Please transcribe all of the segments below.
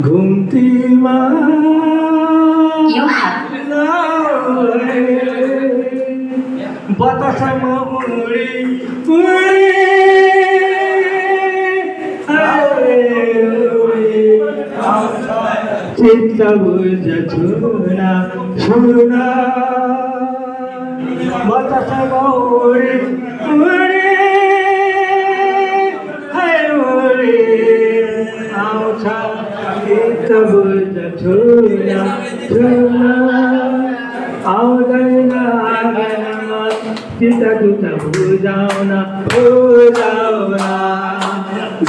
घुम्तीमा बतासमा उडी चित्त बुझ छुना छुना बतासमा उडी आउँछ चित्त बुझ छुना छुना आउँदैन चित्त दुःख बुझाउन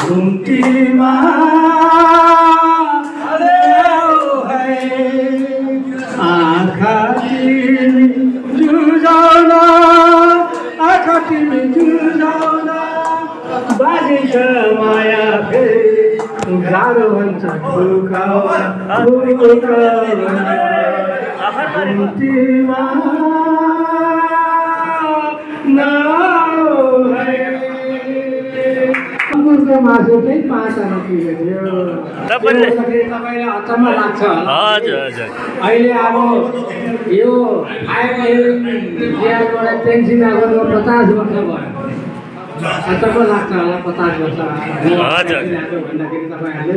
घुम्तीमा आँखा तिमी जुझाउन बाजिन्छ माया फेरि गाह्रो हुन्छ घुम्तीमा कुकुरको मासु चाहिँ 5 आना किलो थियो। तपाईँलाई अचम्म लाग्छ होला। अहिले अब यो आइपिएलबाट पेन्सन आएको 50 वर्ष भयो। अचम्म लाग्छ होला 50 वर्ष भन्दाखेरि तपाईँहरूले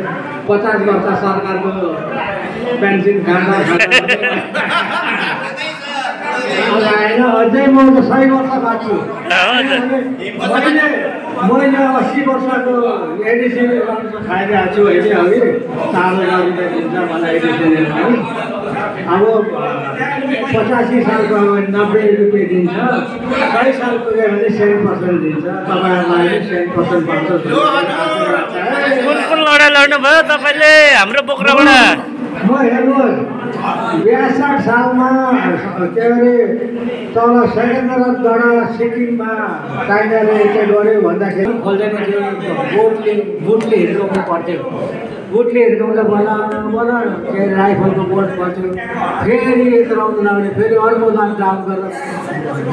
50 वर्ष सरकारको पेन्सन खाँदा होइन अझै म त 100 वर्ष बाँच्छु। मैले 80 वर्षको एडिसी खाइरहेको छु अहिले अघि 4,000 रुपियाँ दिन्छ मलाई एडिसीले अब 85 सालको अब 90 रुपियाँ दिन्छ 100 साल पुग्यो भने 100% दिन्छ तपाईँहरूलाई 100% पाउँछ। कुन लडाइँ लड्नु भयो तपाईँले हाम्रो बोक्राबाट? म हेर्नुहोस् 62 सालमा के अरे तल सेकेन्द्रनाथबाट सिक्किममा टाइगरले के गर्यो भन्दाखेरि खोल्दैन थियो बुटले हिर्काउनु पर्थ्यो। बुटले हिर्काउँदा बला के राइफलको बोट पर्थ्यो फेरि यत्रो लगाउने फेरि अर्को जाम गरेर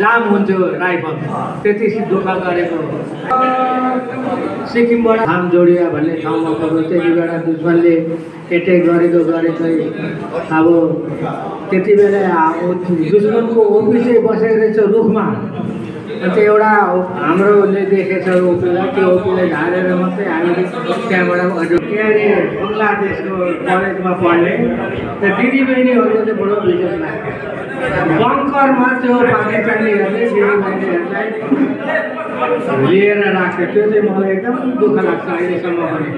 जाम हुन्थ्यो राइफल त्यति दुःख गरेको। सिक्किमबाट थाम जोडिया भन्ने ठाउँमा पुग्यो त्यति बेला दुश्मनले एट्याक गरेको अब त्यति बेला दुश्मनको ओपी चाहिँ बसेको रहेछ रुखमा। अन्त एउटा हाम्रोले देखेछ ओपीलाई त्यो ओपीलाई झारेर मात्रै हामीले त्यहाँबाट के अरे बङ्गलादेशको कलेजमा पढ्ने त्यो दिदीबहिनीहरूको चाहिँ बडो विशेष लाग्थ्यो। बङ्करमा त्यो पाकिस्तानीहरूले दिदीबहिनीहरूलाई लिएर राख्थ्यो त्यो चाहिँ मलाई एकदम दुःख लाग्छ अहिलेसम्म पनि।